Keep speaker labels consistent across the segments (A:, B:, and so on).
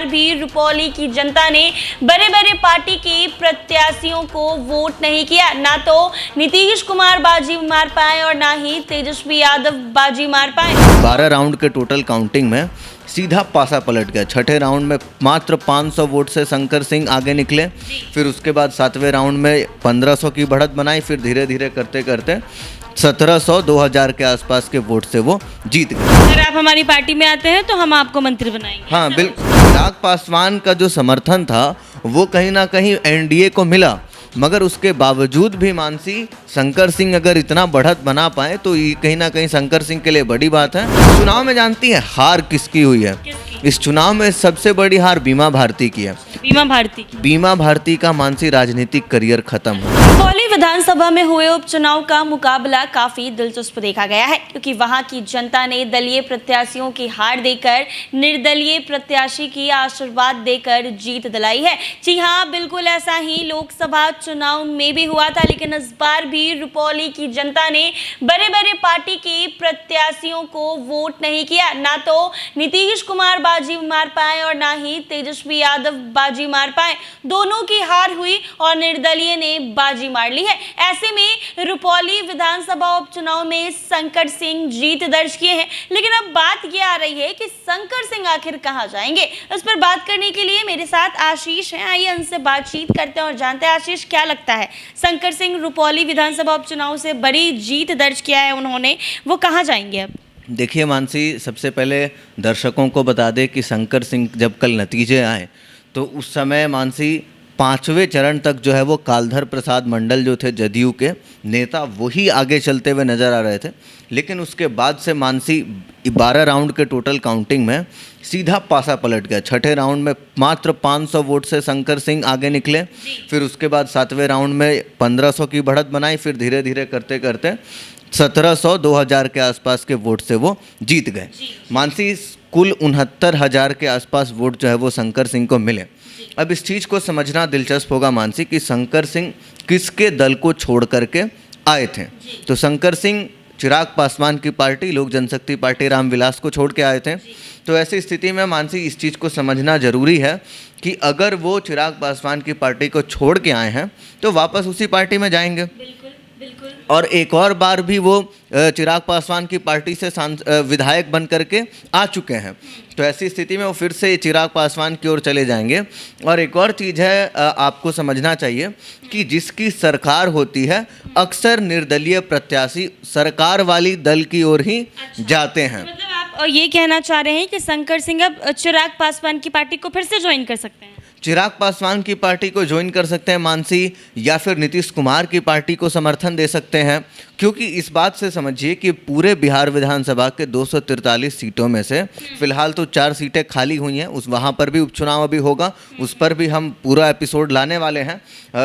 A: बार भी रुपौली की जनता ने बड़े बड़े पार्टी के प्रत्याशियों को वोट नहीं किया। ना तो नीतीश कुमार बाजी मार पाए और ना ही तेजस्वी यादव बाजी मार पाए।
B: 12 राउंड के टोटल काउंटिंग में सीधा पासा पलट गया। छठे राउंड में मात्र 500 वोट से शंकर सिंह आगे निकले। फिर उसके बाद 7वें राउंड में 1500 की बढ़त बनाई। फिर धीरे धीरे करते करते 1700 2000 के आसपास के वोट से वो जीत गए।
A: अगर आप हमारी पार्टी में आते हैं तो हम आपको मंत्री बनाएंगे।
B: हाँ बिल्कुल। चिराग पासवान का जो समर्थन था वो कहीं ना कहीं एनडीए को मिला, मगर उसके बावजूद भी मानसी शंकर सिंह अगर इतना बढ़त बना पाए तो ये कहीं ना कहीं शंकर सिंह के लिए बड़ी बात है। चुनाव में जानती है हार किसकी हुई है? इस चुनाव में सबसे बड़ी हार बीमा भारती की है। बीमा भारती का मानसी राजनीतिक करियर खत्म है।
A: रुपौली विधानसभा में हुए उपचुनाव का मुकाबला काफी दिलचस्प देखा गया है, क्योंकि वहां की जनता ने दलीय प्रत्याशियों की हार देकर निर्दलीय प्रत्याशी की आशीर्वाद देकर जीत दिलाई है। जी हाँ, बिल्कुल ऐसा ही लोकसभा चुनाव में भी हुआ था, लेकिन इस बार भी रुपौली की जनता ने बड़े बड़े पार्टी के प्रत्याशियों को वोट नहीं किया। ना तो नीतीश कुमार बाजी मार पाए और ना ही तेजस्वी यादव बाजी मार पाए। दोनों की हार हुई और निर्दलीय ने बाजी मार ली है। ऐसे में रुपौली विधानसभा उपचुनाव में शंकर सिंह जीत दर्ज किए हैं। लेकिन अब बात यह आ रही है कि शंकर सिंह आखिर कहां जाएंगे। इस पर बात करने के लिए मेरे साथ आशीष हैं। आइए उनसे बातचीत करते हैं और जानते हैं, आशीष क्या लगता है, शंकर सिंह रुपौली विधानसभा उपचुनाव से बड़ी जीत दर्ज किया है उन्होंने, वो कहां जाएंगे अब?
B: देखिए मानसी, सबसे पहले दर्शकों को बता दें कि शंकर सिंह जब कल नतीजे आए तो उस समय मानसी 5वें चरण तक जो है वो कालधर प्रसाद मंडल जो थे जदयू के नेता, वही आगे चलते हुए नज़र आ रहे थे। लेकिन उसके बाद से मानसी 12 राउंड के टोटल काउंटिंग में सीधा पासा पलट गया। छठे राउंड में मात्र 500 वोट से शंकर सिंह आगे निकले। फिर उसके बाद 7वें राउंड में 1500 की बढ़त बनाई। फिर धीरे धीरे करते करते 1700 2000 के आसपास के वोट से वो जीत गए। मानसी कुल 69,000 के आसपास वोट जो है वो शंकर सिंह को मिले। अब इस चीज़ को समझना दिलचस्प होगा मानसी कि शंकर सिंह किसके दल को छोड़ करके आए थे। तो शंकर सिंह चिराग पासवान की पार्टी लोक जनशक्ति पार्टी रामविलास को छोड़ के आए थे। तो ऐसी स्थिति में मानसी इस चीज़ को समझना जरूरी है कि अगर वो चिराग पासवान की पार्टी को छोड़ के आए हैं तो वापस उसी पार्टी में जाएंगे। और एक और बार भी वो चिराग पासवान की पार्टी से विधायक बन करके आ चुके हैं। तो ऐसी स्थिति में वो फिर से चिराग पासवान की ओर चले जाएंगे। और एक और चीज़ है, आपको समझना चाहिए कि जिसकी सरकार होती है अक्सर निर्दलीय प्रत्याशी सरकार वाली दल की ओर ही जाते हैं।
A: मतलब आप ये कहना चाह रहे हैं कि शंकर सिंह अब चिराग पासवान की पार्टी को फिर से ज्वाइन कर सकते हैं?
B: चिराग पासवान की पार्टी को ज्वाइन कर सकते हैं मानसी, या फिर नीतीश कुमार की पार्टी को समर्थन दे सकते हैं। क्योंकि इस बात से समझिए कि पूरे बिहार विधानसभा के 243 सीटों में से फिलहाल तो 4 सीटें खाली हुई हैं। वहाँ पर भी उपचुनाव अभी होगा, उस पर भी हम पूरा एपिसोड लाने वाले हैं।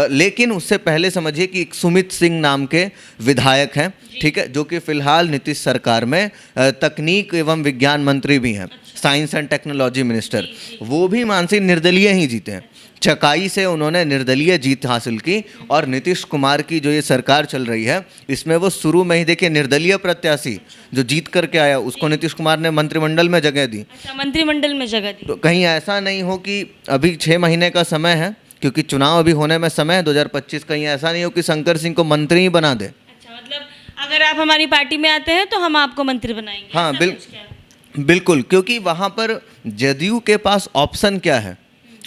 B: लेकिन उससे पहले समझिए कि एक सुमित सिंह नाम के विधायक हैं, ठीक है, जो कि फिलहाल नीतीश सरकार में तकनीक एवं विज्ञान मंत्री भी हैं, साइंस एंड टेक्नोलॉजी मिनिस्टर। वो भी मानसी निर्दलीय ही जीते हैं। चकाई से उन्होंने निर्दलीय जीत हासिल की। और नीतीश कुमार की जो ये सरकार चल रही है इसमें वो शुरू में ही देखिए निर्दलीय प्रत्याशी जो जीत करके आया उसको नीतीश कुमार ने मंत्रिमंडल में जगह दी।
A: अच्छा, मंत्रिमंडल में जगह दी।
B: तो कहीं ऐसा नहीं हो कि अभी 6 महीने का समय है, क्योंकि चुनाव अभी होने में समय है 2025, कहीं ऐसा नहीं हो कि शंकर सिंह को मंत्री ही बना दे।
A: अच्छा, मतलब अगर आप हमारी पार्टी में आते हैं तो हम आपको मंत्री बनाएंगे।
B: हाँ बिल्कुल, क्योंकि वहाँ पर जदयू के पास ऑप्शन क्या है,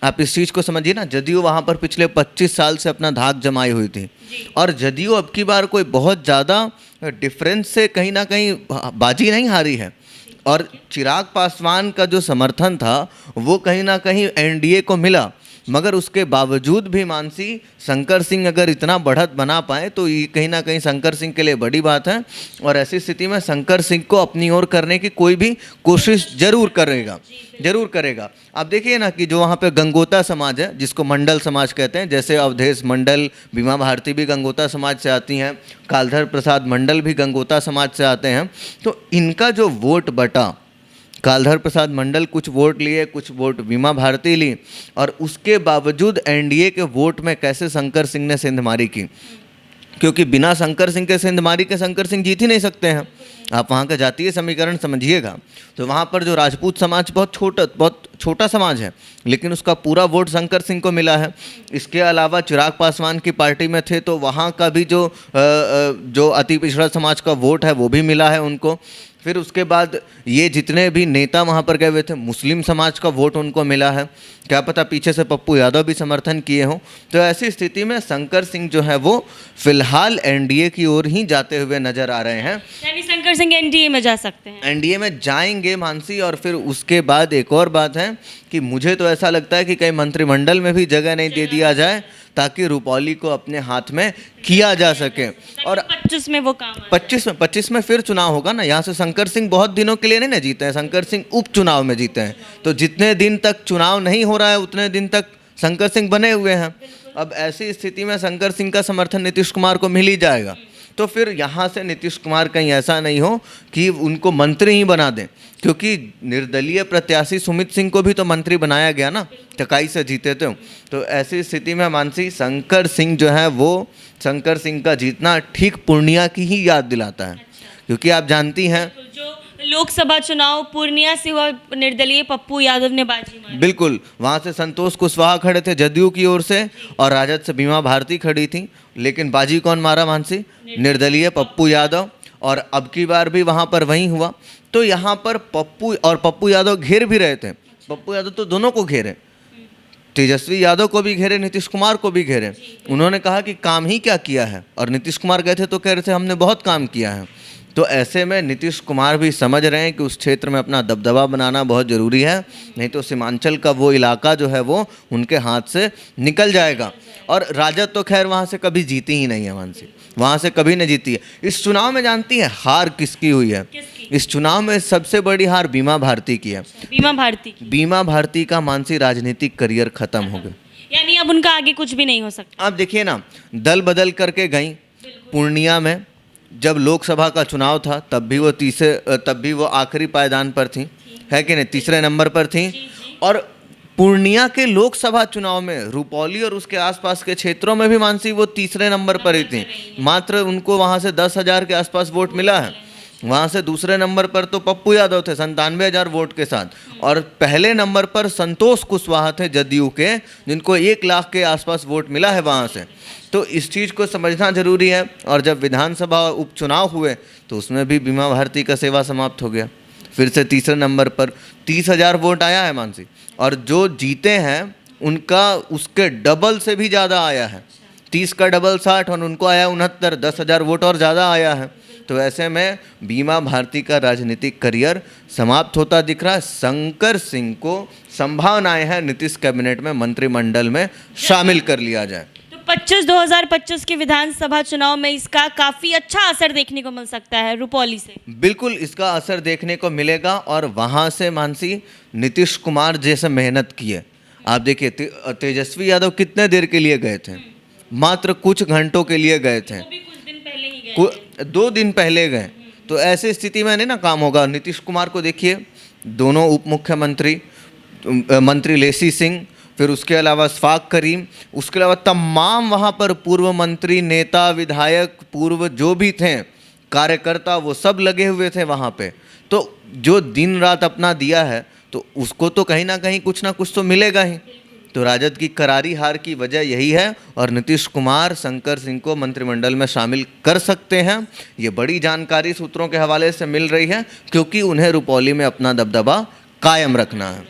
B: आप इस चीज़ को समझिए ना। जदयू वहाँ पर पिछले 25 साल से अपना धाक जमाई हुई थी। और जदयू अब की बार कोई बहुत ज़्यादा डिफरेंस से कहीं ना कहीं बाजी नहीं हारी है। और चिराग पासवान का जो समर्थन था वो कहीं ना कहीं एनडीए को मिला, मगर उसके बावजूद भी मानसी शंकर सिंह अगर इतना बढ़त बना पाए तो ये कहीं ना कहीं शंकर सिंह के लिए बड़ी बात है। और ऐसी स्थिति में शंकर सिंह को अपनी ओर करने की कोई भी कोशिश जरूर करेगा। अब देखिए ना कि जो वहाँ पे गंगोता समाज है, जिसको मंडल समाज कहते हैं, जैसे अवधेश मंडल, बीमा भारती भी गंगोता समाज से आती हैं, कालधर प्रसाद मंडल भी गंगोता समाज से आते हैं। तो इनका जो वोट बटा, कालधर प्रसाद मंडल कुछ वोट लिए, कुछ वोट बीमा भारती ली, और उसके बावजूद एनडीए के वोट में कैसे शंकर सिंह ने सेंधमारी की। क्योंकि बिना शंकर सिंह के सिंधमारी के शंकर सिंह जीत ही नहीं सकते हैं। आप वहाँ का जातीय समीकरण समझिएगा तो वहाँ पर जो राजपूत समाज बहुत छोटा समाज है, लेकिन उसका पूरा वोट शंकर सिंह को मिला है। इसके अलावा चिराग पासवान की पार्टी में थे तो वहाँ का भी जो अति पिछड़ा समाज का वोट है वो भी मिला है उनको। फिर उसके बाद ये जितने भी नेता वहाँ पर गए हुए थे, मुस्लिम समाज का वोट उनको मिला है। क्या पता पीछे से पप्पू यादव भी समर्थन किए हों। तो ऐसी स्थिति में शंकर सिंह जो है वो फिलहाल एनडीए की ओर ही जाते हुए नजर आ रहे हैं।
A: यानी शंकर सिंह एनडीए में जा सकते हैं।
B: एनडीए में जाएंगे मानसी। और फिर उसके बाद एक और बात है कि मुझे तो ऐसा लगता है कि कहीं मंत्रिमंडल में भी जगह नहीं दे दिया जाए ताकि रूपौली को अपने हाथ में किया जा सके। और
A: 25 में वो काम
B: 25 में फिर चुनाव होगा ना। यहाँ से शंकर सिंह बहुत दिनों के लिए नहीं ना जीते हैं, शंकर सिंह उपचुनाव में जीते हैं। तो जितने दिन तक चुनाव नहीं हो रहा है उतने दिन तक शंकर सिंह बने हुए हैं। अब ऐसी स्थिति में शंकर सिंह का समर्थन नीतीश कुमार को मिल ही जाएगा। तो फिर यहाँ से नीतीश कुमार कहीं ऐसा नहीं हो कि उनको मंत्री ही बना दें, क्योंकि निर्दलीय प्रत्याशी सुमित सिंह को भी तो मंत्री बनाया गया ना, टकाई से जीते थे। तो ऐसी स्थिति में मानसी शंकर सिंह जो है वो शंकर सिंह का जीतना ठीक पूर्णिया की ही याद दिलाता है। क्योंकि आप जानती हैं
A: जो लोकसभा चुनाव पूर्णिया से हुआ, निर्दलीय पप्पू यादव ने बाजी मारी।
B: बिल्कुल, वहाँ से संतोष कुशवाहा खड़े थे जदयू की ओर से और राजद से बीमा भारती खड़ी थी, लेकिन बाजी कौन मारा मानसी? निर्दलीय पप्पू यादव। और अब की बार भी वहाँ पर वही हुआ। तो यहाँ पर पप्पू यादव घेर भी रहे थे। पप्पू यादव तो दोनों को घेरे, तेजस्वी यादव को भी घेरे, नीतीश कुमार को भी घेरे। उन्होंने कहा कि काम ही क्या किया है, और नीतीश कुमार गए थे तो कह रहे थे हमने बहुत काम किया है। तो ऐसे में नीतीश कुमार भी समझ रहे हैं कि उस क्षेत्र में अपना दबदबा बनाना बहुत ज़रूरी है, नहीं तो सीमांचल का वो इलाका जो है वो उनके हाथ से निकल जाएगा। और राजद तो खैर वहाँ से कभी जीती ही नहीं है मानसी, वहाँ से कभी नहीं जीती है। इस चुनाव में जानती है हार किसकी हुई है? इस चुनाव में सबसे बड़ी हार बीमा भारती की है। बीमा भारती का मानसी राजनीतिक करियर खत्म हो गया,
A: यानी अब उनका आगे कुछ भी नहीं हो सकता।
B: आप देखिए ना, दल बदल करके गई पूर्णिया में। जब लोकसभा का चुनाव था तब भी वो आखिरी पायदान पर थी, है कि नहीं, तीसरे नंबर पर थी। और पूर्णिया के लोकसभा चुनाव में रुपौली और उसके आसपास के क्षेत्रों में भी मानसी वो तीसरे नंबर पर ही थी। मात्र उनको वहाँ से 10,000 के आसपास वोट मिला है। वहाँ से दूसरे नंबर पर तो पप्पू यादव थे 97,000 वोट के साथ, और पहले नंबर पर संतोष कुशवाहा थे जदयू के, जिनको 1 लाख के आसपास वोट मिला है वहाँ से। तो इस चीज़ को समझना जरूरी है। और जब विधानसभा उपचुनाव हुए तो उसमें भी बीमा भारती का सेवा समाप्त हो गया। फिर से तीसरे नंबर पर 30,000 वोट आया है मानसी, और जो जीते हैं उनका उसके डबल से भी ज़्यादा आया है। 30 का डबल 60 और उनको आया 69, 10,000 वोट और ज़्यादा आया है। तो ऐसे में बीमा भारती का राजनीतिक करियर समाप्त होता दिख रहा है। शंकर सिंह को संभावनाएं हैं नीतीश कैबिनेट में, मंत्रिमंडल में शामिल कर लिया जाए।
A: तो 2025 के विधानसभा चुनाव में इसका काफ़ी अच्छा असर देखने को मिल सकता है रुपौली से।
B: बिल्कुल इसका असर देखने को मिलेगा। और वहाँ से मानसी नीतीश कुमार जैसे मेहनत किए, आप देखिए तेजस्वी यादव कितने देर के लिए गए थे? मात्र कुछ घंटों के लिए गए थे, 2 दिन पहले गए। तो ऐसी स्थिति में नहीं ना काम होगा। नीतीश कुमार को देखिए, दोनों उप मुख्यमंत्री, मंत्री लेसी सिंह, फिर उसके अलावा शफाक करीम, उसके अलावा तमाम वहाँ पर पूर्व मंत्री, नेता, विधायक, पूर्व जो भी थे कार्यकर्ता, वो सब लगे हुए थे वहाँ पे। तो जो दिन रात अपना दिया है तो उसको तो कहीं ना कहीं कुछ ना कुछ तो मिलेगा ही। तो राजद की करारी हार की वजह यही है, और नीतीश कुमार शंकर सिंह को मंत्रिमंडल में शामिल कर सकते हैं। ये बड़ी जानकारी सूत्रों के हवाले से मिल रही है, क्योंकि उन्हें रुपौली में अपना दबदबा कायम रखना है।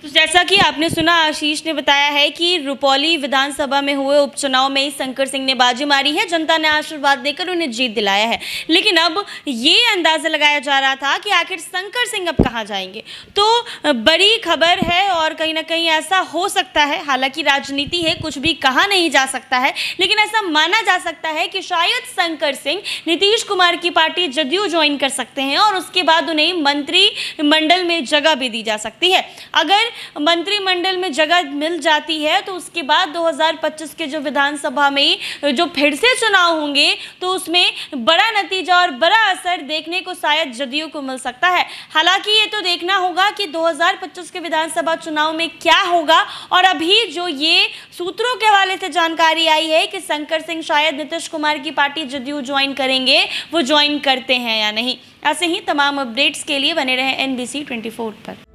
A: तो जैसा कि आपने सुना, आशीष ने बताया है कि रुपौली विधानसभा में हुए उपचुनाव में शंकर सिंह ने बाजी मारी है, जनता ने आशीर्वाद देकर उन्हें जीत दिलाया है। लेकिन अब ये अंदाजा लगाया जा रहा था कि आखिर शंकर सिंह अब कहाँ जाएंगे। तो बड़ी खबर है और कहीं ना कहीं ऐसा हो सकता है, हालांकि राजनीति है, कुछ भी कहा नहीं जा सकता है, लेकिन ऐसा माना जा सकता है कि शायद शंकर सिंह नीतीश कुमार की पार्टी जदयू ज्वाइन कर सकते हैं और उसके बाद उन्हें मंत्रिमंडल में जगह भी दी जा सकती है। अगर मंत्रिमंडल में जगह मिल जाती है तो उसके बाद 2025 के जो विधानसभा में जो फिर से चुनाव होंगे तो उसमें बड़ा नतीजा और बड़ा असर देखने को शायद जदयू को मिल सकता है। हालांकि ये तो देखना होगा कि 2025 के विधानसभा चुनाव में क्या होगा। और अभी जो ये सूत्रों के हवाले से जानकारी आई है कि शंकर सिंह शायद नीतीश कुमार की पार्टी जदयू ज्वाइन करेंगे, वो ज्वाइन करते हैं या नहीं। ऐसे ही तमाम अपडेट्स के लिए बने रहें NBC 24 पर।